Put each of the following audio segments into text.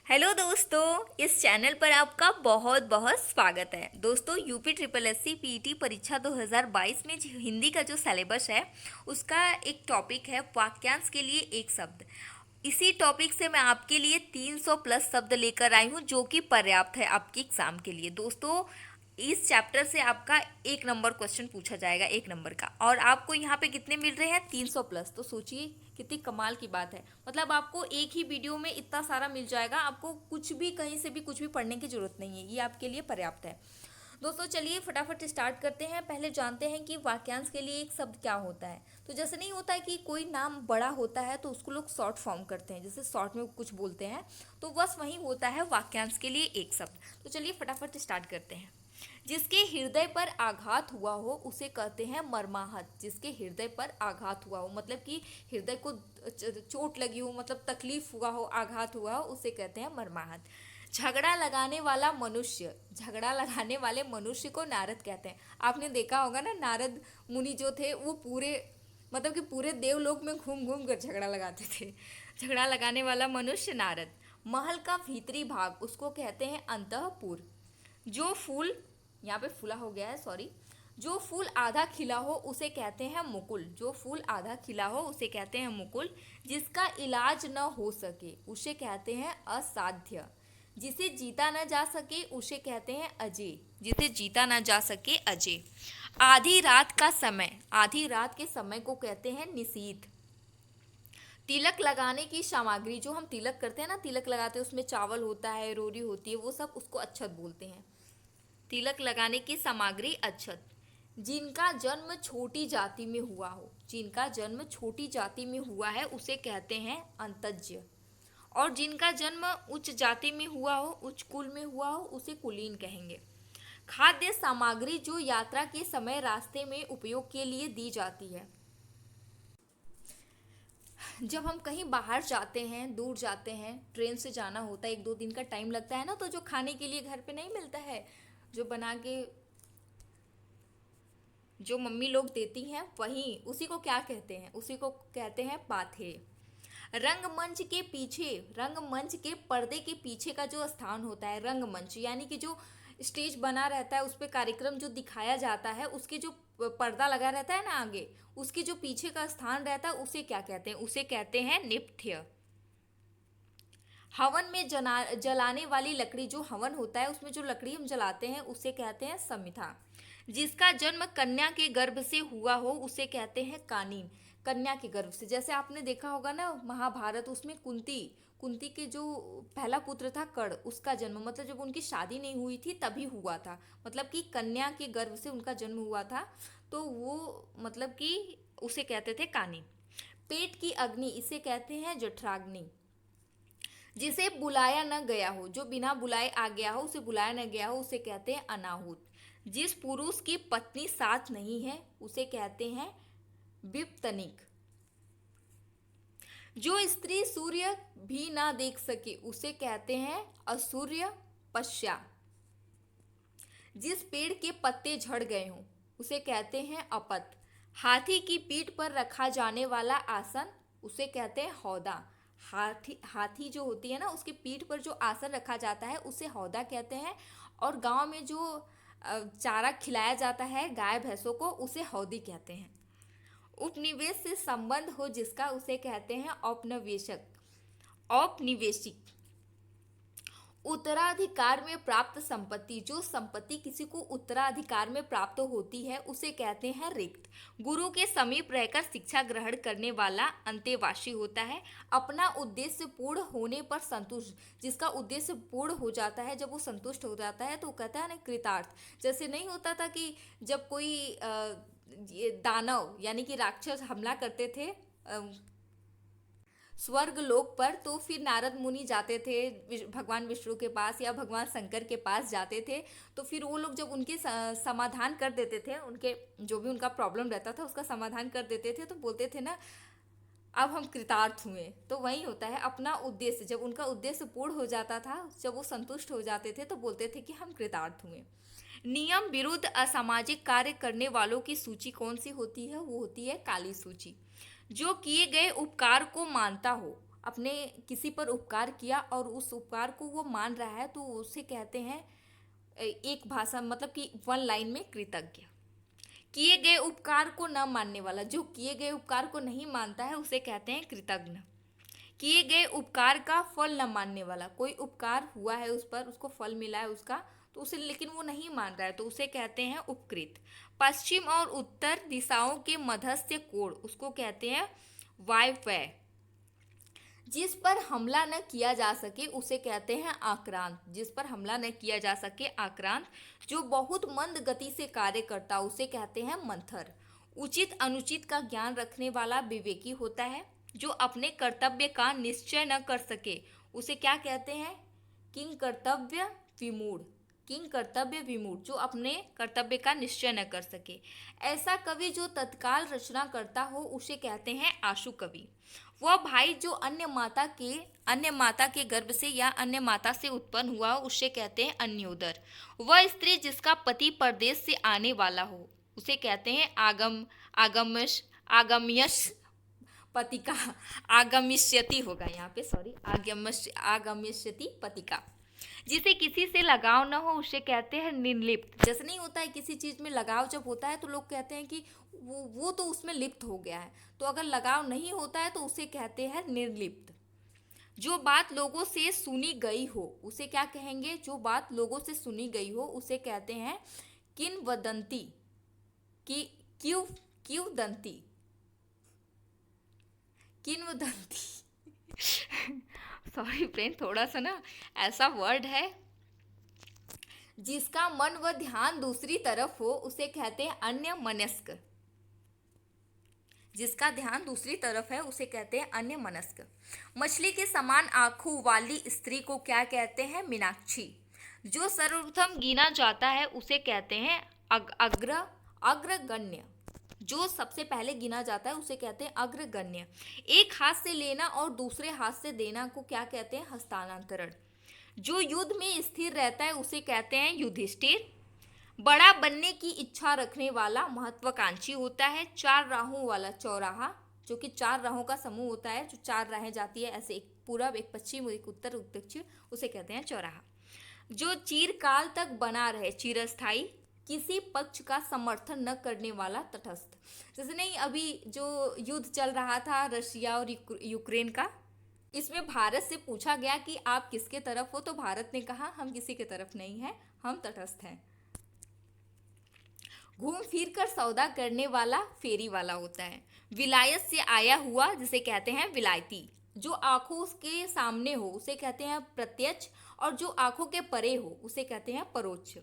Hello दोस्तों, इस channel पर आपका बहुत बहुत स्वागत है। दोस्तों, यूपी ट्रिपल एससी पीईटी परीक्षा 2022 में जो हिंदी का जो सिलेबस है उसका एक टॉपिक है वाक्यांश के लिए एक शब्द। इसी टॉपिक से मैं आपके लिए 300 प्लस शब्द लेकर आई हूँ जो कि पर्याप्त है आपकी एग्जाम के लिए। दोस्तों, इस चैप्टर से आपका 1 नंबर क्वेश्चन पूछा जाएगा, 1 नंबर का। और आपको यहाँ पे कितने मिल रहे हैं? 300 प्लस। तो सोचिए कितनी कमाल की बात है। मतलब आपको एक ही वीडियो में इतना सारा मिल जाएगा, आपको कुछ भी कहीं से भी कुछ भी पढ़ने की जरूरत नहीं है, ये आपके लिए पर्याप्त है। दोस्तों चलिए फटाफट स्टार्ट करते हैं। पहले जानते हैं कि वाक्यांश के लिए एक शब्द क्या होता है। तो जैसे नहीं होता है कि कोई नाम बड़ा होता है तो उसको लोग शॉर्ट फॉर्म करते हैं, जैसे शॉर्ट में कुछ बोलते हैं, तो बस वही होता है वाक्यांश के लिए एक शब्द। तो चलिए फटाफट स्टार्ट करते हैं। जिसके हृदय पर आघात हुआ हो उसे कहते हैं मर्माहत। जिसके हृदय पर आघात हुआ हो मतलब कि हृदय को चोट लगी हो, मतलब तकलीफ हुआ हो, आघात हुआ हो, उसे कहते हैं मर्माहत। झगड़ा लगाने वाला मनुष्य, झगड़ा लगाने वाले मनुष्य को नारद कहते हैं। आपने देखा होगा ना, नारद मुनि जो थे वो पूरे मतलब कि पूरे देवलोक में घूम घूम कर झगड़ा लगाते थे। झगड़ा लगाने वाला मनुष्य नारद। महल का भीतरी भाग उसको कहते हैं अंतःपुर। जो फूल, यहाँ पे फूला हो गया है, सॉरी। जो फूल आधा खिला हो उसे कहते हैं मुकुल। जो फूल आधा खिला हो उसे कहते हैं मुकुल। जिसका इलाज न हो सके उसे कहते हैं असाध्य। जिसे जीता न जा सके उसे कहते हैं अजय। जिसे जीता न जा सके अजय। आधी रात का समय, आधी रात के समय को कहते हैं निशीथ। तिलक लगाने की सामग्री, जो हम तिलक करते हैं ना, तिलक लगाते हैं उसमें चावल होता है, रोरी होती है, वो सब उसको अक्षत बोलते हैं। तिलक लगाने की सामग्री अक्षत। जिनका जन्म छोटी जाति में हुआ हो, जिनका जन्म छोटी जाति में हुआ है उसे कहते हैं अंतज्य। और जिनका जन्म उच्च जाति में हुआ हो, उच्च कुल में हुआ हो, उसे कुलीन कहेंगे। खाद्य सामग्री जो यात्रा के समय रास्ते में उपयोग के लिए दी जाती है। जब हम कहीं बाहर जाते हैं, दूर जाते हैं, ट्रेन से जाना होता है, 1-2 दिन का टाइम लगता है ना, तो जो खाने के लिए घर पे नहीं मिलता है, जो बना के जो मम्मी लोग देती हैं, वही उसी को क्या कहते हैं? उसी को कहते हैं पाथे। रंगमंच के पीछे, रंगमंच के पर्दे के पीछे का जो स्थान होता है, रंगमंच यानी कि जो स्टेज बना रहता है, उस पे कार्यक्रम जो दिखाया जाता है, उसके जो पर्दा लगा रहता है ना आगे, उसके जो पीछे का स्थान रहता है उसे क्या कहते हैं? उसे कहते हैं निपथ्य। हवन में जलाने वाली लकड़ी, जो हवन होता है उसमें जो लकड़ी हम जलाते हैं उसे कहते हैं समिधा। जिसका जन्म कन्या के गर्भ से हुआ हो उसे कहते हैं कानीन। कन्या के गर्भ से, जैसे आपने देखा होगा ना महाभारत, उसमें कुंती, कुंती के जो पहला पुत्र था कर्ण, उसका जन्म मतलब जब उनकी शादी नहीं हुई थी तभी हुआ था। मतलब कि कन्या के गर्भ से उनका जन्म हुआ था, तो वो मतलब कि उसे कहते थे कानीन। पेट की अग्नि, इसे कहते हैं जठराग्नि। जिसे बुलाया न गया हो, जो बिना बुलाए आ गया हो, उसे बुलाया न गया हो, उसे कहते हैं अनाहुत। जिस पुरुष की पत्नी साथ नहीं है उसे कहते हैं विप्तनिक। जो स्त्री सूर्य भी ना देख सके उसे कहते हैं असूर्य पश्या। जिस पेड़ के पत्ते झड़ गए हों उसे कहते हैं अपत। हाथी की पीठ पर रखा जाने वाला आसन उसे कहते हैं हौदा। हाथी हाथी जो होती है ना, उसकी पीठ पर जो आसन रखा जाता है उसे हौदा कहते हैं। और गांव में जो चारा खिलाया जाता है गाय भैंसों को उसे हौदी कहते हैं। उपनिवेश से संबंध हो जिसका उसे कहते हैं औपनिवेशक, औपनिवेशिक। उत्तराधिकार में प्राप्त संपत्ति, जो संपत्ति किसी को उत्तराधिकार में प्राप्त होती है उसे कहते हैं रिक्त। गुरु के समीप रहकर शिक्षा ग्रहण करने वाला अंतेवासी होता है। अपना उद्देश्य पूर्ण होने पर संतुष्ट, जिसका उद्देश्य पूर्ण हो जाता है, जब वो संतुष्ट हो जाता है तो वो कहता है ना कृतार्थ। जैसे नहीं होता था कि जब कोई ये दानव यानी कि राक्षस हमला करते थे स्वर्ग लोक पर, तो फिर नारद मुनि जाते थे भगवान विष्णु के पास या भगवान शंकर के पास जाते थे। तो फिर वो लोग जब उनके समाधान कर देते थे, उनके जो भी उनका प्रॉब्लम रहता था उसका समाधान कर देते थे, तो बोलते थे ना अब हम कृतार्थ हुए। तो वही होता है अपना उद्देश्य, जब उनका उद्देश्य पूर्ण हो जाता था, जब वो संतुष्ट हो जाते थे तो बोलते थे कि हम कृतार्थ हुए। नियम विरुद्ध असामाजिक कार्य करने वालों की सूची कौन सी होती है? वो होती है काली सूची। जो किए गए उपकार को मानता हो, अपने किसी पर उपकार किया और उस उपकार को वो मान रहा है, तो उसे कहते हैं एक भाषा, मतलब कि वन लाइन में कृतज्ञ। किए गए उपकार को न मानने वाला, जो किए गए उपकार को नहीं मानता है उसे कहते हैं कृतज्ञ। किए गए उपकार का फल न मानने वाला, कोई उपकार हुआ है उस पर, उसको फल मिला है उसका, तो उसे लेकिन वो नहीं मान रहा है, तो उसे कहते हैं उपकृत। पश्चिम और उत्तर दिशाओं के मध्यस्थ कोण, उसको कहते हैं वायव्य। जिस पर हमला न किया जा सके उसे कहते हैं आक्रांत, जिस पर हमला न किया जा सके आक्रांत। जो बहुत मंद गति से कार्य करता उसे कहते हैं मंथर। उचित अनुचित का ज्ञान रखने वाला विवेकी होता है। जो अपने कर्तव्य का निश्चय न कर सके उसे क्या कहते हैं, किंग कर्तव्य विमूढ़। किंग कर्तव्य विमूढ़, जो अपने कर्तव्य का निश्चय न कर सके। ऐसा कवि जो तत्काल रचना करता हो उसे कहते हैं आशु कवि। वह भाई जो अन्य माता के गर्भ से या अन्य माता से उत्पन्न हुआ हो उसे कहते हैं अन्योदर। वह स्त्री जिसका पति परदेश से आने वाला हो उसे कहते हैं आगम्यश पतिका। आगमिष्यति होगा यहाँ पे, सॉरी, आगमिष्यति पतिका। जिसे किसी से लगाव न हो उसे कहते हैं निर्लिप्त। जैसे नहीं होता है किसी चीज में लगाव जब होता है तो लोग कहते हैं कि वो तो उसमें लिप्त हो गया है, तो अगर लगाव नहीं होता है तो उसे कहते हैं निर्लिप्त। जो बात लोगों से सुनी गई हो उसे क्या कहेंगे, जो बात लोगों से सुनी गई हो उसे कहते हैं किंवदंती। कि किंवदंती सॉरी फ्रेंड, थोड़ा सा ना ऐसा वर्ड है। जिसका मन व ध्यान दूसरी तरफ हो उसे कहते हैं अन्य मनस्क। जिसका ध्यान दूसरी तरफ है उसे कहते हैं अन्य मनस्क। मछली के समान आंखों वाली स्त्री को क्या कहते हैं, मीनाक्षी। जो सर्वप्रथम गिना जाता है उसे कहते हैं अग्रगण्य। जो सबसे पहले गिना जाता है उसे कहते हैं अग्रगण्य। एक हाथ से लेना और दूसरे हाथ से देना को क्या कहते हैं, हस्तांतरण। जो युद्ध में स्थिर रहता है उसे कहते हैं युधिष्ठिर। बड़ा बनने की इच्छा रखने वाला महत्वाकांक्षी होता है। चार राहों वाला चौराहा, जो कि चार राहों का समूह होता है, जो चार राहें जाती है ऐसे, एक पूरब एक पश्चिम एक उत्तर एक दक्षिण, उसे कहते हैं चौराहा। जो चिरकाल तक बना रहे, चिरस्थायी। किसी पक्ष का समर्थन न करने वाला, तटस्थ। जैसे नहीं अभी जो युद्ध चल रहा था रशिया और यूक्रेन का, इसमें भारत से पूछा गया कि आप किसके तरफ हो, तो भारत ने कहा हम किसी के तरफ नहीं हैं, हम तटस्थ हैं। घूम फिर कर सौदा करने वाला फेरी वाला होता है। विलायत से आया हुआ जिसे कहते हैं विलायती। जो आंखों के सामने हो उसे कहते हैं प्रत्यक्ष, और जो आंखों के परे हो उसे कहते हैं परोक्ष।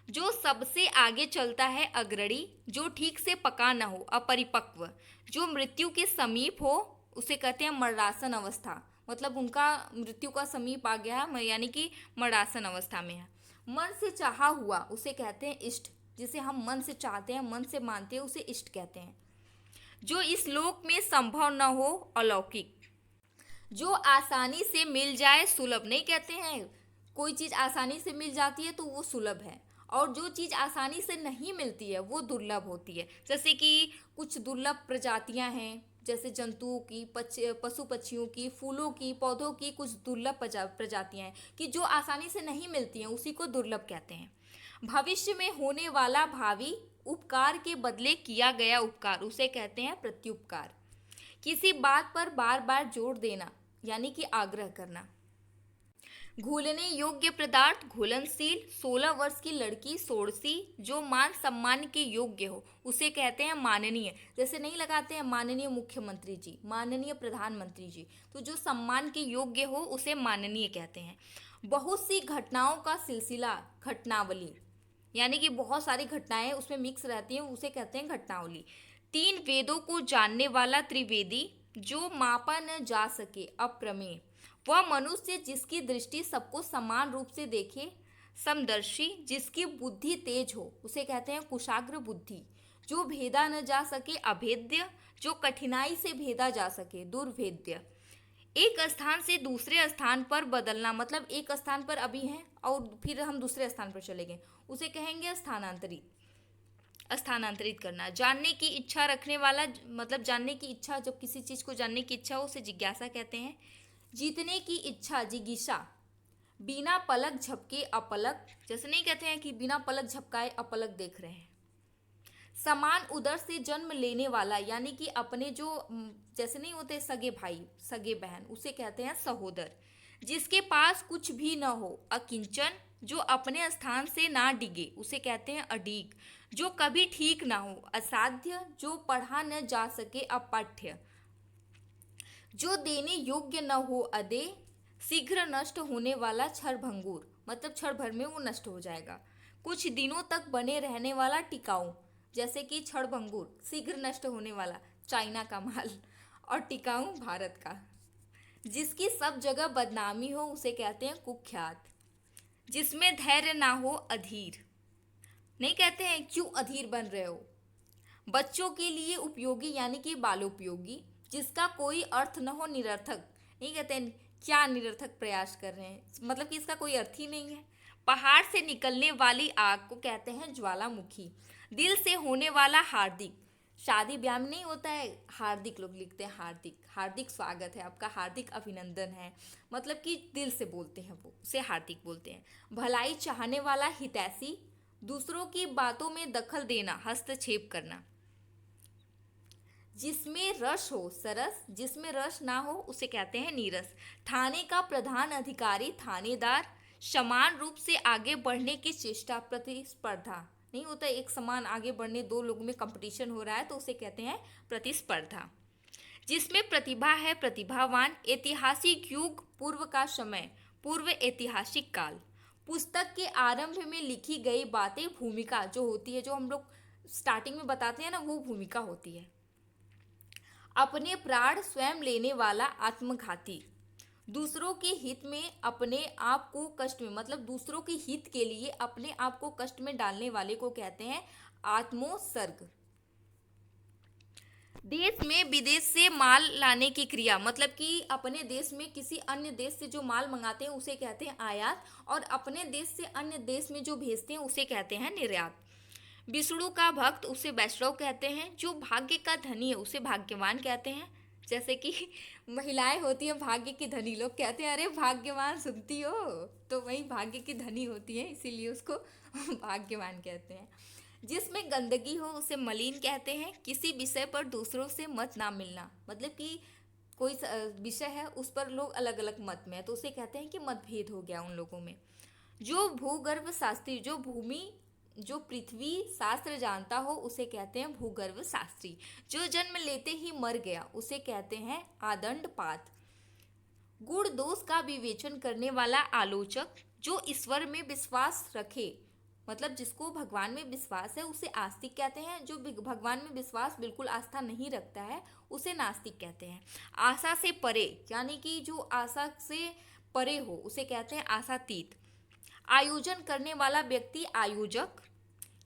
जो सबसे आगे चलता है अग्रणी। जो ठीक से पका न हो, अपरिपक्व। जो मृत्यु के समीप हो उसे कहते हैं मरणासन अवस्था, मतलब उनका मृत्यु का समीप आ गया है, यानी कि मरणासन अवस्था में है। मन से चाहा हुआ उसे कहते हैं इष्ट। जिसे हम मन से चाहते हैं, मन से मानते हैं, उसे इष्ट कहते हैं। जो इस लोक में संभव न हो, अलौकिक। जो आसानी से मिल जाए, सुलभ। नहीं कहते हैं कोई चीज़ आसानी से मिल जाती है तो वो सुलभ है, और जो चीज़ आसानी से नहीं मिलती है वो दुर्लभ होती है। जैसे कि कुछ दुर्लभ प्रजातियां हैं, जैसे जंतुओं की, पशु पक्षियों की, फूलों की, पौधों की कुछ दुर्लभ प्रजातियां हैं कि जो आसानी से नहीं मिलती हैं, उसी को दुर्लभ कहते हैं। भविष्य में होने वाला, भावी। उपकार के बदले किया गया उपकार उसे कहते हैं प्रत्युपकार। किसी बात पर बार बार जोर देना, यानी कि आग्रह करना। घुलने योग्य पदार्थ, घुलनशील। 16 वर्ष की लड़की, सोड़सी। जो मान सम्मान के योग्य हो उसे कहते हैं माननीय। जैसे नहीं लगाते हैं माननीय मुख्यमंत्री जी, माननीय प्रधानमंत्री जी, तो जो सम्मान के योग्य हो उसे माननीय कहते हैं। बहुत सी घटनाओं का सिलसिला, घटनावली, यानी कि बहुत सारी घटनाएं उसमें मिक्स रहती हैं, उसे कहते हैं घटनावली। 3 वेदों को जानने वाला, त्रिवेदी। जो मापा न जा सके, अप्रमेय। वह मनुष्य जिसकी दृष्टि सबको समान रूप से देखे, समदर्शी। जिसकी बुद्धि तेज हो उसे कहते हैं कुशाग्र बुद्धि। जो भेदा न जा सके, अभेद्य। जो कठिनाई से भेदा जा सके, दुर्भेद्य। एक स्थान से दूसरे स्थान पर बदलना, मतलब एक स्थान पर अभी हैं और फिर हम दूसरे स्थान पर चले गए, उसे कहेंगे स्थानांतरित करना। जानने की इच्छा रखने वाला, मतलब जानने की इच्छा, जब किसी चीज़ को जानने की इच्छा हो उसे जिज्ञासा कहते हैं। जीतने की इच्छा जिगीषा, बिना पलक झपके अपलक, जैसे नहीं कहते हैं कि बिना पलक झपकाए अपलक देख रहे हैं। समान उदर से जन्म लेने वाला, यानी कि अपने जो जैसे नहीं होते सगे भाई सगे बहन, उसे कहते हैं सहोदर। जिसके पास कुछ भी न हो, अकिंचन, जो अपने स्थान से ना डिगे, उसे कहते हैं अडीग। जो कभी ठीक ना हो, असाध्य, जो पढ़ा न जा सके, अपाठ्य। जो देने योग्य न हो, अदे, शीघ्र नष्ट होने वाला, क्षणभंगुर, मतलब क्षण भर में वो नष्ट हो जाएगा। कुछ दिनों तक बने रहने वाला, टिकाऊ, जैसे कि क्षणभंगुर शीघ्र नष्ट होने वाला चाइना का माल, और टिकाऊ भारत का। जिसकी सब जगह बदनामी हो, उसे कहते हैं कुख्यात। जिसमें धैर्य ना हो, अधीर, नहीं कहते हैं क्यों अधीर बन रहे हो। बच्चों के लिए उपयोगी, यानी कि बालोपयोगी। जिसका कोई अर्थ न हो, निरर्थक, नहीं कहते हैं क्या निरर्थक प्रयास कर रहे हैं, मतलब कि इसका कोई अर्थ ही नहीं है। पहाड़ से निकलने वाली आग को कहते हैं ज्वालामुखी। दिल से होने वाला, हार्दिक, शादी ब्याह में नहीं होता है हार्दिक, लोग लिखते हैं हार्दिक, हार्दिक स्वागत है आपका, हार्दिक अभिनंदन है, मतलब कि दिल से बोलते हैं वो, उसे हार्दिक बोलते हैं। भलाई चाहने वाला, हितैषी, दूसरों की बातों में दखल देना, हस्तक्षेप करना। जिसमें रस हो, सरस, जिसमें रस ना हो, उसे कहते हैं नीरस। थाने का प्रधान अधिकारी, थानेदार, समान रूप से आगे बढ़ने की चेष्टा, प्रतिस्पर्धा, नहीं होता एक समान आगे बढ़ने, दो लोगों में कंपटीशन हो रहा है तो उसे कहते हैं प्रतिस्पर्धा। जिसमें प्रतिभा है, प्रतिभावान, ऐतिहासिक युग, पूर्व का समय, पूर्व ऐतिहासिक काल। पुस्तक के आरंभ में लिखी गई बातें, भूमिका जो होती है, जो हम लोग स्टार्टिंग में बताते हैं ना, वो भूमिका होती है। अपने प्राण स्वयं लेने वाला, आत्मघाती, दूसरों के हित में अपने आप को कष्ट में, मतलब दूसरों के हित के लिए अपने आप को कष्ट में डालने वाले को कहते हैं आत्मोत्सर्ग। देश में विदेश से माल लाने की क्रिया, मतलब कि अपने देश में किसी अन्य देश से जो माल मंगाते हैं उसे कहते हैं आयात, और अपने देश से अन्य देश में जो भेजते हैं उसे कहते हैं निर्यात। विष्णु का भक्त, उसे वैष्णव कहते हैं। जो भाग्य का धनी है, उसे भाग्यवान कहते हैं। जैसे कि महिलाएं होती हैं भाग्य की धनी, लोग कहते हैं अरे भाग्यवान सुनती हो, तो वही भाग्य की धनी होती है, इसीलिए उसको भाग्यवान कहते हैं। जिसमें गंदगी हो, उसे मलिन कहते हैं। किसी विषय पर दूसरों से मत ना मिलना, मतलब कि कोई विषय है उस पर लोग अलग अलग मत में है तो उसे कहते हैं कि मतभेद हो गया उन लोगों में। जो भूगर्भ शास्त्री, जो भूमि, जो पृथ्वी शास्त्र जानता हो, उसे कहते हैं भूगर्भ शास्त्री। जो जन्म लेते ही मर गया, उसे कहते हैं आदंडपात। गुण दोष का विवेचन करने वाला, आलोचक। जो ईश्वर में विश्वास रखे, मतलब जिसको भगवान में विश्वास है, उसे आस्तिक कहते हैं। जो भगवान में विश्वास बिल्कुल आस्था नहीं रखता है, उसे नास्तिक कहते हैं। आशा से परे, यानी कि जो आशा से परे हो, उसे कहते हैं आशातीत। आयोजन करने वाला व्यक्ति, आयोजक।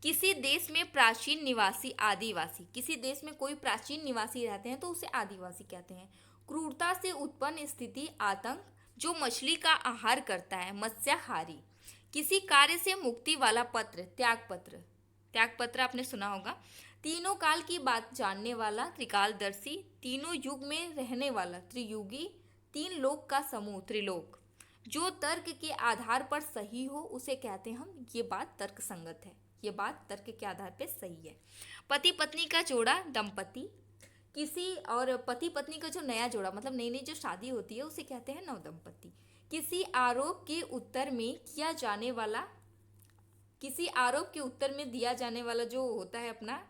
किसी देश में प्राचीन निवासी, आदिवासी, किसी देश में कोई प्राचीन निवासी रहते हैं तो उसे आदिवासी कहते हैं। क्रूरता से उत्पन्न स्थिति, आतंक। जो मछली का आहार करता है, मत्स्याहारी। किसी कार्य से मुक्ति वाला पत्र, त्यागपत्र, त्यागपत्र आपने सुना होगा। तीनों काल की बात जानने वाला, त्रिकालदर्शी। तीनों युग में रहने वाला, त्रियुगी। तीन लोक का समूह, त्रिलोक। जो तर्क के आधार पर सही हो, उसे कहते हैं हम ये बात तर्क संगत है, ये बात तर्क के आधार पे सही है। पति पत्नी का जोड़ा, दंपति। किसी और पति पत्नी का जो नया जोड़ा, मतलब नई नई जो शादी होती है, उसे कहते हैं नवदंपति। किसी आरोप के उत्तर में किया जाने वाला, किसी आरोप के उत्तर में दिया जाने वाला जो होता है अपना,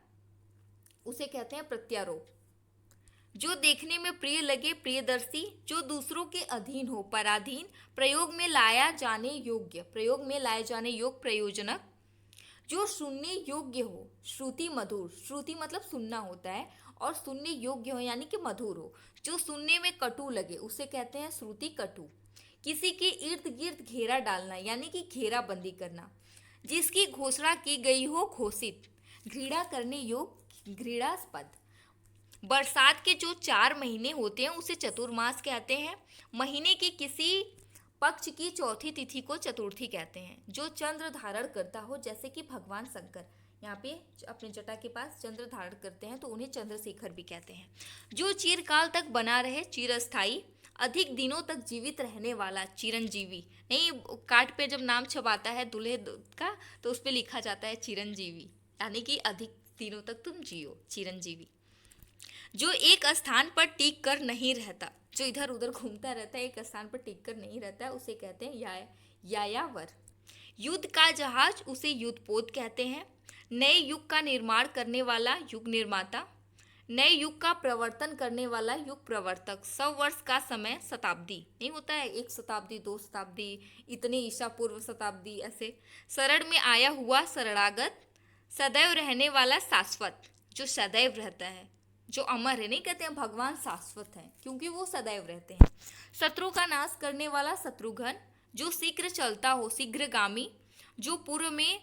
उसे कहते हैं प्रत्यारोप। जो देखने में प्रिय लगे, प्रियदर्शी। जो दूसरों के अधीन हो, पराधीन। प्रयोग में लाया जाने योग्य, प्रयोग में लाए जाने योग्य, प्रयोजनक। जो सुनने योग्य हो, श्रुति मधुर। श्रुति मतलब सुनना होता है, और सुनने योग्य हो यानी कि मधुर हो। जो सुनने में कटु लगे, उसे कहते हैं श्रुति कटु। किसी के इर्द गिर्द घेरा डालना, यानी कि घेराबंदी करना। जिसकी घोषणा की गई हो, घोषित। घृणा करने योग्य, घृणास्पद। बरसात के जो 4 महीने होते हैं उसे चतुर्मास कहते हैं। महीने की किसी पक्ष की चौथी तिथि को चतुर्थी कहते हैं। जो चंद्र धारण करता हो, जैसे कि भगवान शंकर यहाँ पे अपने जटा के पास चंद्र धारण करते हैं तो उन्हें चंद्रशेखर भी कहते हैं। जो चिरकाल तक बना रहे, चिरस्थायी। अधिक दिनों तक जीवित रहने वाला चिरंजीवी। नहीं, कार्ड पे जब नाम छपाता है दूल्हे का तो उस पे लिखा जाता है चिरंजीवी, यानी कि अधिक दिनों तक तुम जियो, चिरंजीवी। जो एक स्थान पर टिक कर नहीं रहता, जो इधर उधर घूमता रहता है, एक स्थान पर टिक कर नहीं रहता है, उसे कहते हैं यायावर। युद्ध का जहाज, उसे युद्धपोत कहते हैं। नए युग का निर्माण करने वाला युग निर्माता। नए युग का प्रवर्तन करने वाला युग प्रवर्तक। 100 वर्ष का समय शताब्दी। नहीं होता है 1 शताब्दी, 2 शताब्दी, इतने ईसा पूर्व शताब्दी, ऐसे। शरण में आया हुआ शरणागत। सदैव रहने वाला शाश्वत, जो सदैव रहता है, जो अमर है। नहीं कहते हैं भगवान शाश्वत हैं क्योंकि वो सदैव रहते हैं। शत्रु का नाश करने वाला शत्रुघ्न, जो शीघ्र चलता हो, शीघ्रगामी। जो पूर्व में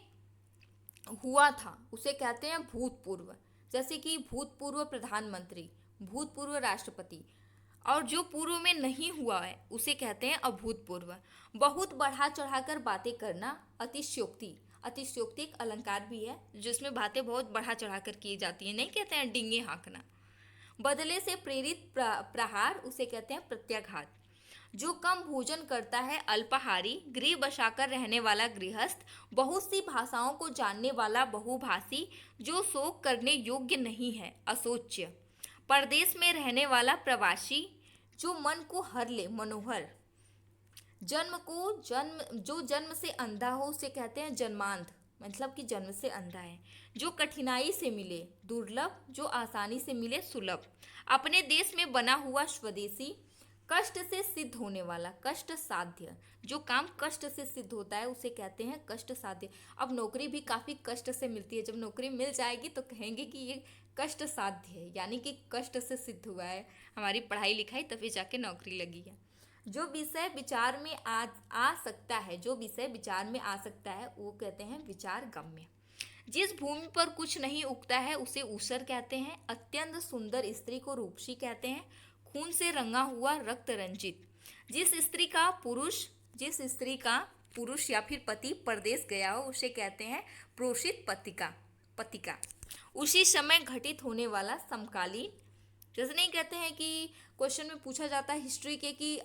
हुआ था उसे कहते हैं भूतपूर्व, जैसे कि भूतपूर्व प्रधानमंत्री, भूतपूर्व राष्ट्रपति। और जो पूर्व में नहीं हुआ है उसे कहते हैं अभूतपूर्व। बहुत बढ़ा चढ़ाकर बातें करना, अतिशयोक्ति। अतिशयोक्ति एक अलंकार भी है जिसमें बातें बहुत बढ़ा चढ़ाकर की जाती है। नहीं कहते हैं डिंगे हाँकना। बदले से प्रेरित प्रहार, उसे कहते हैं प्रत्याघात। जो कम भोजन करता है अल्पाहारी। गृह बसाकर रहने वाला गृहस्थ। बहुत सी भाषाओं को जानने वाला बहुभाषी। जो शोक करने योग्य नहीं है, अशोच्य। परदेश में रहने वाला प्रवासी। जो मन को हर ले, मनोहर। जो जन्म से अंधा हो उसे कहते हैं जन्मांध, मतलब कि जन्म से अंधा है। जो कठिनाई से मिले, दुर्लभ। जो आसानी से मिले, सुलभ। अपने देश में बना हुआ स्वदेशी। कष्ट से सिद्ध होने वाला, कष्ट साध्य। जो काम कष्ट से सिद्ध होता है उसे कहते हैं कष्ट साध्य। अब नौकरी भी काफ़ी कष्ट से मिलती है, जब नौकरी मिल जाएगी तो कहेंगे कि ये कष्ट साध्य है, यानी कि कष्ट से सिद्ध हुआ है, हमारी पढ़ाई लिखाई तभी जाके नौकरी लगी है। जो विषय विचार में आ सकता है, जो विषय विचार में आ सकता है वो कहते हैं विचार गम्य। जिस भूमि पर कुछ नहीं उगता है उसे ऊसर कहते हैं। अत्यंत सुंदर स्त्री को रूपसी कहते हैं। खून से रंगा हुआ, रक्त रंजित। जिस स्त्री का पुरुष या फिर पति परदेश गया हो उसे कहते हैं प्रोषित पतिका। उसी समय घटित होने वाला, समकालीन। जैसे नहीं कहते हैं कि क्वेश्चन में पूछा जाता है हिस्ट्री के कि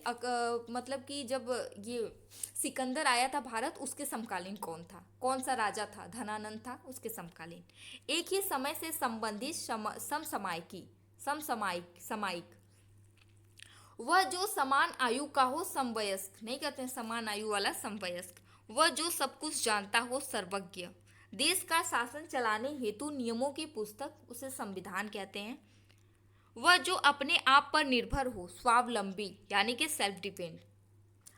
मतलब कि जब ये सिकंदर आया था भारत, उसके समकालीन कौन था, कौन सा राजा था, धनानंद था, उसके समकालीन। एक ही समय से संबंधित, समसामयिक। वह जो समान आयु का हो, समवयस्क। नहीं कहते हैं समान आयु वाला, समवयस्क। वह जो सब कुछ जानता हो, सर्वज्ञ। देश का शासन चलाने हेतु नियमों की पुस्तक, उसे संविधान कहते हैं। वह जो अपने आप पर निर्भर हो, स्वावलंबी, यानी कि सेल्फ डिपेंड।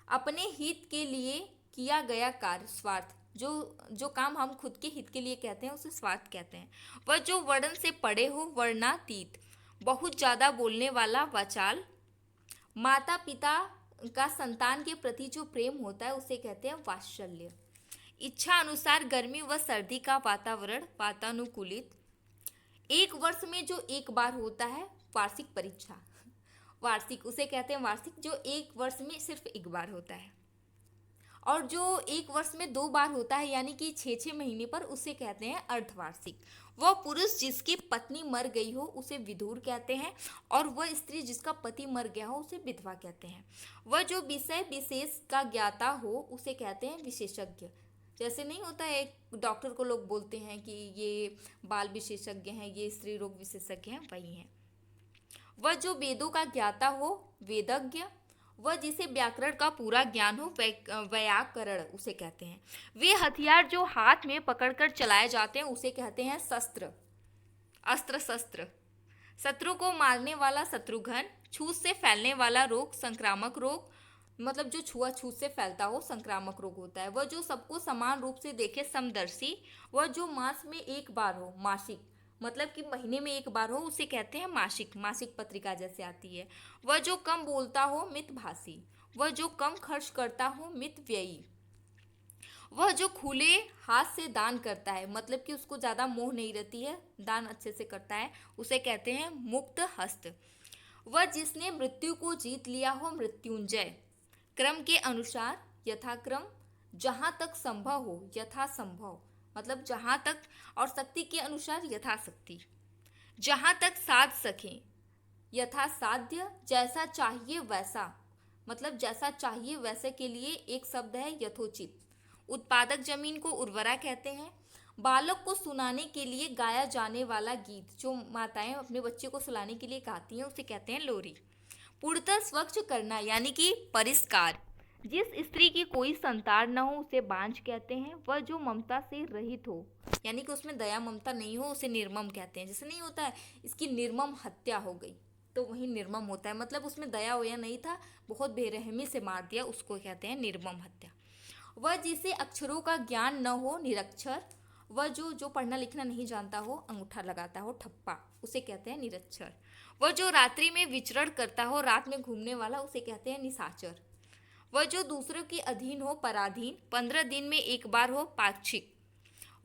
अपने हित के लिए किया गया कार्य, स्वार्थ। जो काम हम खुद के हित के लिए कहते हैं उसे स्वार्थ कहते हैं। वह जो वर्ण से पड़े हो, वर्णातीत। बहुत ज़्यादा बोलने वाला, वाचाल। माता पिता का संतान के प्रति जो प्रेम होता है उसे कहते हैं वात्सल्य। इच्छा अनुसार गर्मी व सर्दी का वातावरण, वातानुकूलित। एक वर्ष में जो एक बार होता है, वार्षिक परीक्षा, वार्षिक, उसे कहते हैं वार्षिक। जो एक वर्ष में सिर्फ एक बार होता है, और जो एक वर्ष में 2 बार होता है यानी कि 6-6 महीने पर, उसे कहते हैं अर्धवार्षिक। वह पुरुष जिसकी पत्नी मर गई हो उसे विधुर कहते हैं, और वह स्त्री जिसका पति मर गया हो उसे विधवा कहते हैं। वह जो विषय विशेष का ज्ञाता हो उसे कहते हैं विशेषज्ञ। जैसे नहीं होता है एक डॉक्टर को लोग बोलते हैं कि ये बाल विशेषज्ञ हैं, ये स्त्री रोग विशेषज्ञ हैं, वही हैं। वह जो वेदों का ज्ञाता हो, वेदज्ञ। वह जिसे व्याकरण का पूरा ज्ञान हो, व्याकरण उसे कहते हैं। वे हथियार जो हाथ में पकड़कर चलाए जाते हैं उसे कहते हैं शस्त्र, अस्त्र शस्त्र। शत्रु को मारने वाला शत्रुघ्न। छूत से फैलने वाला रोग, संक्रामक रोग, मतलब जो छुआछूत से फैलता हो, संक्रामक रोग होता है। वह जो सबको समान रूप से देखे, समदर्शी। वह जो मास में एक बार हो, मासिक, मतलब कि महीने में एक बार हो, उसे कहते हैं मासिक, मासिक पत्रिका जैसे आती है। वह जो कम बोलता हो, मितभाषी। वह जो कम खर्च करता हो, मितव्ययी। वह जो खुले हाथ से दान करता है, मतलब कि उसको ज़्यादा मोह नहीं रहती है, दान अच्छे से करता है, उसे कहते हैं मुक्त हस्त। वह जिसने मृत्यु को जीत लिया हो, मृत्युंजय। क्रम के अनुसार, यथाक्रम। जहाँ तक संभव हो, यथासंभव, मतलब जहाँ तक, और शक्ति के अनुसार, यथाशक्ति। जहाँ तक साध सकें, यथासाध्य। जैसा चाहिए वैसा, मतलब जैसा चाहिए वैसे के लिए एक शब्द है यथोचित। उत्पादक जमीन को उर्वरा कहते हैं। बालक को सुनाने के लिए गाया जाने वाला गीत, जो माताएं अपने बच्चे को सुलाने के लिए गाती हैं, उसे कहते हैं लोरी। पूर्णतः स्वच्छ करना यानी कि परिष्कार। जिस स्त्री की कोई संतान न हो उसे बांझ कहते हैं। वह जो ममता से रहित हो यानी कि उसमें दया ममता नहीं हो उसे निर्मम कहते हैं। जैसे नहीं होता है इसकी निर्मम हत्या हो गई तो वही निर्मम होता है, मतलब उसमें दया वया नहीं था, बहुत बेरहमी से मार दिया, उसको कहते हैं निर्मम हत्या। वह जिसे अक्षरों का ज्ञान न हो निरक्षर। वह जो पढ़ना लिखना नहीं जानता हो, अंगूठा लगाता हो ठप्पा, उसे कहते हैं निरक्षर। वह जो रात्रि में विचरण करता हो, रात में घूमने वाला, उसे कहते हैं निशाचर। वह जो दूसरों के अधीन हो पराधीन, 15 दिन में एक बार हो पाक्षिक।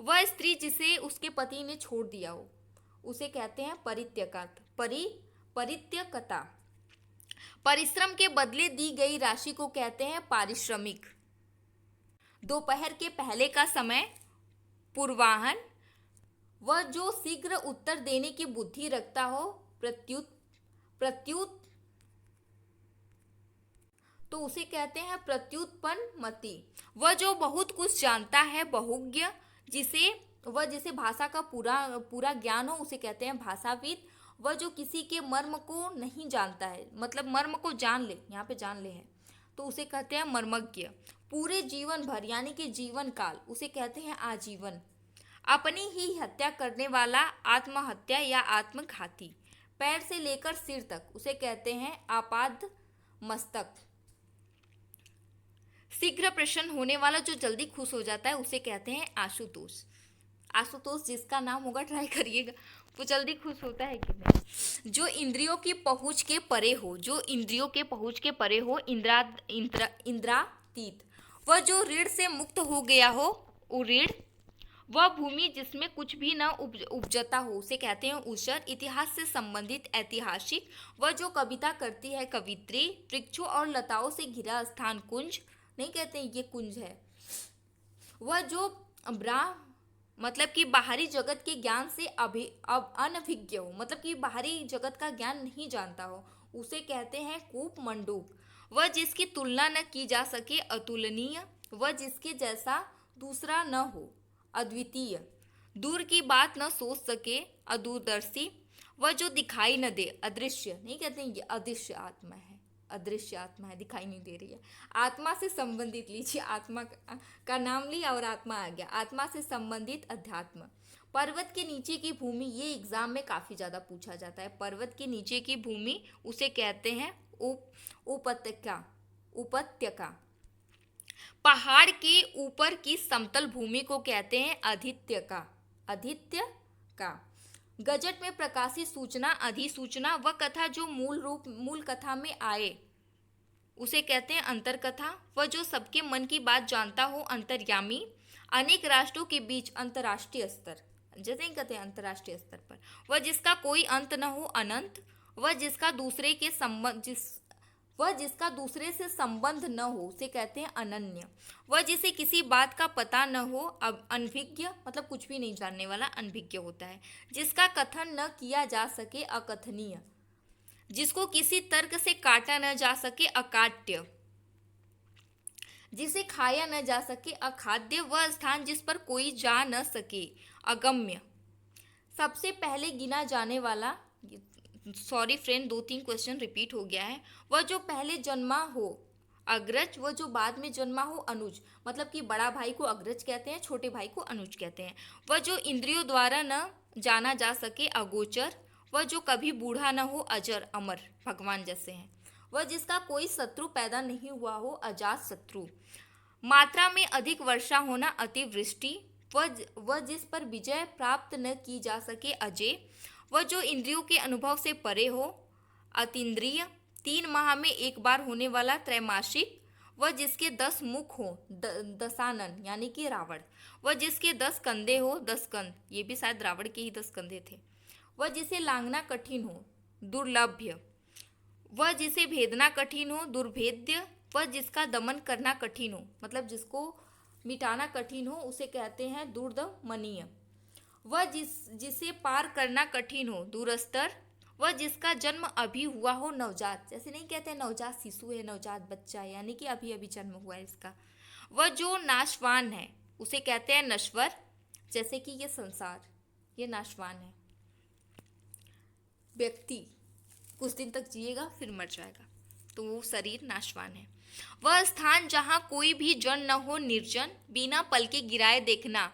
वह स्त्री जिसे उसके पति ने छोड़ दिया हो उसे कहते हैं परित्यक्ता। परिश्रम के बदले दी गई राशि को कहते हैं पारिश्रमिक। दोपहर के पहले का समय पूर्वाहन। वह जो शीघ्र उत्तर देने की बुद्धि रखता हो प्रत्युत तो उसे कहते हैं प्रत्युत्पन्नमति। वह जो बहुत कुछ जानता है बहुज्ञ। जिसे भाषा का पूरा ज्ञान हो उसे कहते हैं भाषाविद। वह जो किसी के मर्म को नहीं जानता है, मतलब मर्म को जान ले, यहाँ पे जान ले है, तो उसे कहते हैं मर्मज्ञ। पूरे जीवन भर यानी कि जीवन काल उसे कहते हैं आजीवन। अपनी ही हत्या करने वाला आत्महत्या या आत्मघाती। पैर से लेकर सिर तक उसे कहते हैं आपाद मस्तक। शीघ्र प्रसन्न होने वाला, जो जल्दी खुश हो जाता है, उसे कहते हैं आशुतोष। आशुतोष जिसका नाम होगा ट्राई करिएगा, वो जल्दी खुश होता है कि नहीं। जो इंद्रियों की पहुँच के परे हो, इंद्रातीत। वह जो ऋण से मुक्त हो गया हो उऋण। वह भूमि जिसमें कुछ भी न उपजता हो उसे कहते हैं ऊषर। इतिहास से संबंधित ऐतिहासिक। वह जो कविता करती है कवित्री। वृक्षों और लताओं से घिरा स्थान कुंज, नहीं कहते हैं ये कुंज है। वह जो मतलब कि बाहरी जगत के ज्ञान से अनभिज्ञ हो, मतलब कि बाहरी जगत का ज्ञान नहीं जानता हो, उसे कहते हैं कूप मंडूक। वह जिसकी तुलना न की जा सके अतुलनीय। वह जिसके जैसा दूसरा न हो अद्वितीय। दूर की बात न सोच सके अदूरदर्शी। वह जो दिखाई न दे अदृश्य, नहीं कहते हैं ये अदृश्य आत्मा है, अदृश्य आत्मा है, दिखाई नहीं दे रही है। आत्मा से संबंधित लीजिए, आत्मा का नाम लिया और आत्मा आ गया। आत्मा से संबंधित अध्यात्म। पर्वत के नीचे की भूमि, ये एग्जाम में काफी ज्यादा पूछा जाता है। पर्वत के नीचे की भूमि उसे कहते हैं उपत्यका। पहाड़ के ऊपर की समतल भूमि को कहते हैं अधित्यका। गजट में प्रकाशित सूचना अधिसूचना। वह कथा जो मूल कथा में आए उसे कहते हैं अंतरकथा। वह जो सबके मन की बात जानता हो अंतर्यामी। अनेक राष्ट्रों के बीच अंतर्राष्ट्रीय स्तर, जैसे ही कहते हैं अंतर्राष्ट्रीय स्तर पर। वह जिसका कोई अंत न हो अनंत। वह जिसका दूसरे से संबंध न हो उसे कहते हैं अनन्य। वह जिसे किसी बात का पता न हो अब अनभिज्ञ, मतलब कुछ भी नहीं जानने वाला अनभिज्ञ होता है। जिसका कथन न किया जा सके अकथनीय। जिसको किसी तर्क से काटा न जा सके अकाट्य। जिसे खाया न जा सके अखाद्य। वह स्थान जिस पर कोई जा न सके अगम्य। सबसे पहले गिना जाने वाला, सॉरी फ्रेंड 2-3 क्वेश्चन रिपीट हो गया है। वह जो पहले जन्मा हो अग्रज। वह जो बाद में जन्मा हो अनुज, मतलब कि बड़ा भाई को अग्रज कहते हैं, छोटे भाई को अनुज कहते हैं। वह जो इंद्रियों द्वारा न जाना जा सके अगोचर। वह जो कभी बूढ़ा न हो अजर अमर, भगवान जैसे हैं। वह जिसका कोई शत्रु पैदा नहीं हुआ हो अजात शत्रु। मात्रा में अधिक वर्षा होना अतिवृष्टि। वह जिस पर विजय प्राप्त न की जा सके अजय। वह जो इंद्रियों के अनुभव से परे हो अतीन्द्रिय। 3 माह में एक बार होने वाला त्रैमासिक। वह जिसके 10 मुख हो दशानन यानी कि रावण। वह जिसके 10 कंधे हो 10 कंध, ये भी शायद रावण के ही 10 कंधे थे। वह जिसे लांघना कठिन हो दुर्लभ्य। वह जिसे भेदना कठिन हो दुर्भेद्य। वह जिसका दमन करना कठिन हो, मतलब जिसको मिटाना कठिन हो, उसे कहते हैं दूरदमनीय। वह जिसे पार करना कठिन हो दूरस्तर। वह जिसका जन्म अभी हुआ हो, नवजात, जैसे नहीं कहते हैं नवजात शिशु है, नवजात बच्चा है, यानी कि अभी अभी जन्म हुआ है इसका। वह जो नाशवान है उसे कहते हैं नश्वर, जैसे कि ये संसार ये नाशवान है। व्यक्ति कुछ दिन तक जिएगा फिर मर जाएगा, तो वो शरीर नाशवान है। वह स्थान जहाँ कोई भी जन न हो, निर्जन, बिना पलके गिराए देखना,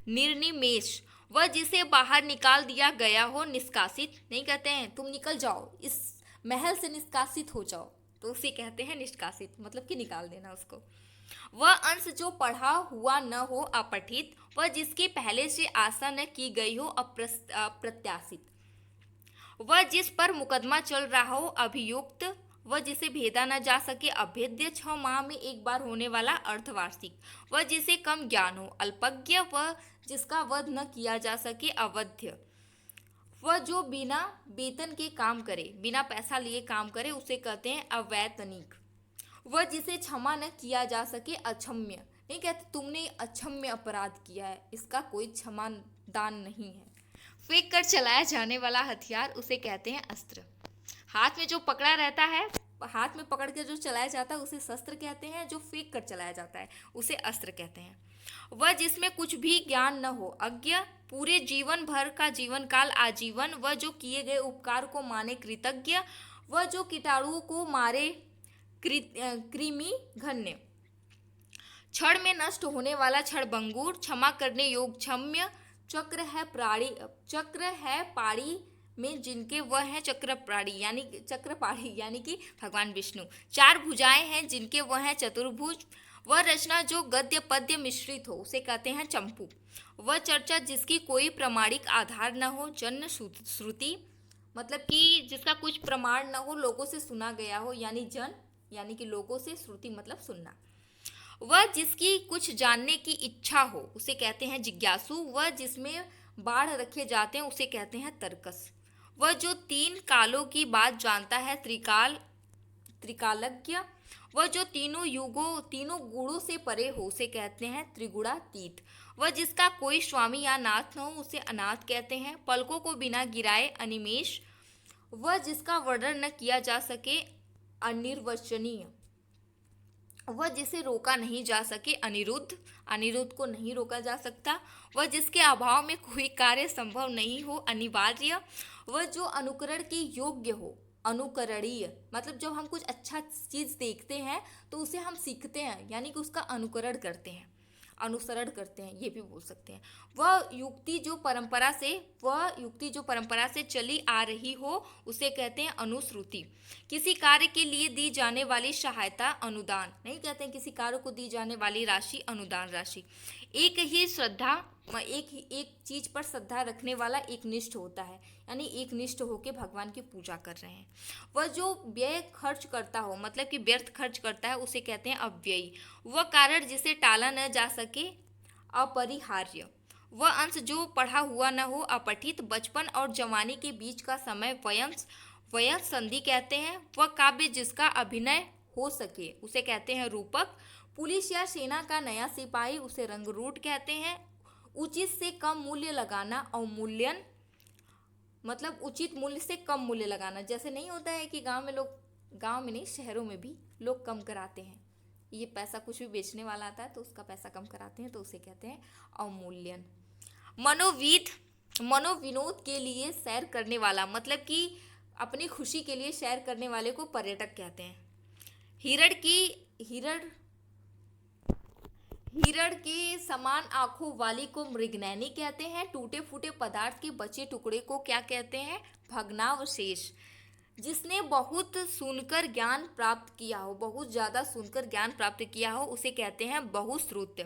निर्निमेष। वह जिसे बाहर निकाल दिया गया हो, निष्कासित, नहीं कहते हैं तुम निकल जाओ इस महल से, निष्कासित हो जाओ, तो उसे कहते हैं निष्कासित, मतलब कि निकाल देना उसको। वह अंश जो पढ़ा हुआ न हो, अपठित। वह जिसकी पहले से आशा न की गई हो, अप्रत्याशित। वह जिस पर मुकदमा चल रहा हो, अभियुक्त। वह जिसे भेदा न जा सके, अभेद्य, 6 माह में एक बार होने वाला अर्धवार्षिक। वह जिसे कम ज्ञान हो, अल्पज्ञ। वह जिसका वध न किया जा सके, अवध्य। वह जो बिना वेतन के काम करे, बिना पैसा लिए काम करे, उसे कहते हैं अवैतनिक। वह जिसे क्षमा न किया जा सके, अक्षम्य, नहीं कहते तुमने अक्षम्य अपराध किया है, इसका कोई क्षमा दान नहीं है। फेंक कर चलाया जाने वाला हथियार उसे कहते हैं अस्त्र। हाथ में जो पकड़ा रहता है, हाथ में पकड़ के जो चलाया जाता है उसे शस्त्र कहते हैं, जो फेंक कर चलाया जाता है उसे अस्त्र कहते हैं। वह जिसमें कुछ भी ज्ञान न हो, अज्ञ। पूरे जीवन भर का जीवन काल आजीवन। वह जो किए गए उपकार को माने, कृतज्ञ। वह जो कीटाणुओं को मारे, कृमि घन्य। क्षण में नष्ट होने वाला क्षणभंगुर, क्षमा करने योग्य, क्षम्य। चक्र है पाड़ी में जिनके, वह है चक्रपाणी, यानी कि भगवान विष्णु। 4 भुजाएं हैं जिनके, वह है चतुर्भुज। वह रचना जो गद्य पद्य मिश्रित हो, उसे कहते हैं चंपू। वह चर्चा जिसकी कोई प्रमाणिक आधार न हो, जन्य श्रुति, मतलब कि जिसका कुछ प्रमाण न हो, लोगों से सुना गया हो, यानी कि लोगों से, श्रुति मतलब सुनना। वह जिसकी कुछ जानने की इच्छा हो, उसे कहते हैं जिज्ञासु। वह जिसमें बाढ़ रखे जाते हैं, उसे कहते हैं तर्कस। वह जो 3 कालों की बात जानता है, त्रिकालज्ञ। वह जो तीनों गुणों से परे हो, उसे कहते हैं त्रिगुणातीत। वह जिसका कोई स्वामी या नाथ न हो, उसे अनाथ कहते हैं। पलकों को बिना गिराए, अनिमेष। वह जिसका वर्णन न किया जा सके, अनिर्वचनीय। वह जिसे रोका नहीं जा सके, अनिरुद्ध को नहीं रोका जा सकता। वह जिसके अभाव में कोई कार्य संभव नहीं हो, अनिवार्य। वह जो अनुकरण के योग्य हो, अनुकरणीय, मतलब जब हम कुछ अच्छा चीज देखते हैं तो उसे हम सीखते हैं, यानी कि उसका अनुसरण करते हैं, ये भी बोल सकते हैं। वह युक्ति जो परंपरा से चली आ रही हो, उसे कहते हैं अनुश्रुति। किसी कार्य के लिए दी जाने वाली सहायता, अनुदान, नहीं कहते हैं किसी कार्य को दी जाने वाली राशि, अनुदान राशि। एक चीज पर श्रद्धा रखने वाला एक निष्ठ होता है, यानी एक निष्ठ होकर भगवान की पूजा कर रहे हैं। वह जो व्यय खर्च करता हो, मतलब कि व्यर्थ खर्च करता है, उसे कहते हैं अव्ययी। वह कारण जिसे टाला न जा सके, अपरिहार्य। वह अंश जो पढ़ा हुआ न हो, अपठित। बचपन और जवानी के बीच का समय, वयस संधि कहते हैं। वह काव्य जिसका अभिनय हो सके, उसे कहते हैं रूपक। पुलिस या सेना का नया सिपाही, उसे रंगरूट कहते हैं। उचित से कम मूल्य लगाना, अवमूल्यन, मतलब उचित मूल्य से कम मूल्य लगाना। जैसे नहीं होता है कि गांव में नहीं, शहरों में भी लोग कम कराते हैं, ये पैसा कुछ भी बेचने वाला आता है तो उसका पैसा कम कराते हैं, तो उसे कहते हैं अवमूल्यन। मनोविनोद के लिए सैर करने वाला, मतलब कि अपनी खुशी के लिए सैर करने वाले को पर्यटक कहते हैं। हिरण के समान आंखों वाली को मृगनयनी कहते हैं। टूटे फूटे पदार्थ के बचे टुकड़े को क्या कहते हैं, भग्नावशेष। जिसने बहुत सुनकर ज्ञान प्राप्त किया हो, बहुत ज्यादा सुनकर ज्ञान प्राप्त किया हो, उसे कहते हैं बहुश्रुत।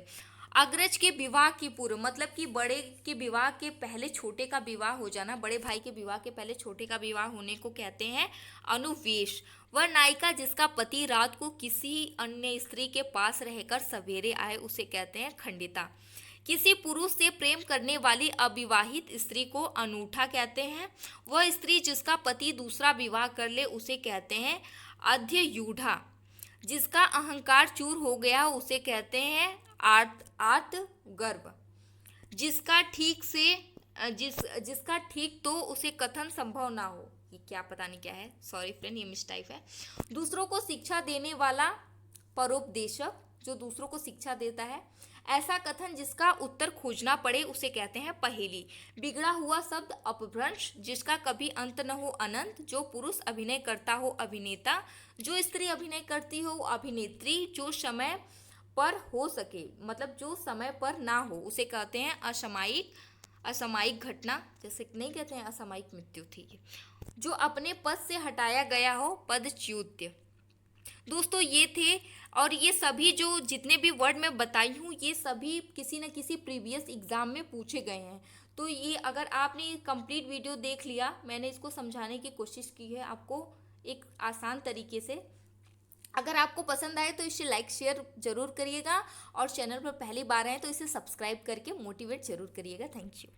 अग्रज के विवाह की पूर्व, मतलब कि बड़े के विवाह के पहले छोटे का विवाह हो जाना, बड़े भाई के विवाह के पहले छोटे का विवाह होने को कहते हैं अनुवेश। वह नायिका जिसका पति रात को किसी अन्य स्त्री के पास रहकर सवेरे आए, उसे कहते हैं खंडिता। किसी पुरुष से प्रेम करने वाली अविवाहित स्त्री को अनूठा कहते हैं। वह स्त्री जिसका पति दूसरा विवाह कर ले, उसे कहते हैं अध्ययूढ़ा। जिसका अहंकार चूर हो गया, उसे कहते हैं आर्त गर्भ। जिसका ठीक से जिसका ठीक तो उसे कथन संभव ना हो। ये क्या, पता नहीं क्या है, सॉरी फ्रेंड, ये मिसटाइप है। दूसरों को शिक्षा देने वाला, परोपदेशक, जो दूसरों को शिक्षा देता है। ऐसा कथन जिसका उत्तर खोजना पड़े उसे कहते हैं पहेली। बिगड़ा हुआ शब्द अपभ्रंश, जिसका कभी अंत न हो अनंत। जो पुरुष अभिनय करता हो अभिनेता, जो स्त्री अभिनय करती हो अभिनेत्री। जो समय पर हो सके, मतलब जो समय पर ना हो, उसे कहते हैं असामयिक। असामयिक घटना, जैसे नहीं कहते हैं असामयिक मृत्यु थी ये। जो अपने पद से हटाया गया हो, पदच्युत। दोस्तों ये थे, और ये सभी जो जितने भी वर्ड मैं बताई हूँ ये सभी किसी न किसी प्रीवियस एग्जाम में पूछे गए हैं। तो ये अगर आपने कंप्लीट वीडियो देख लिया, मैंने इसको समझाने की कोशिश की है आपको एक आसान तरीके से। अगर आपको पसंद आए तो इसे लाइक शेयर जरूर करिएगा, और चैनल पर पहली बार आए तो इसे सब्सक्राइब करके मोटिवेट जरूर करिएगा। Thank you.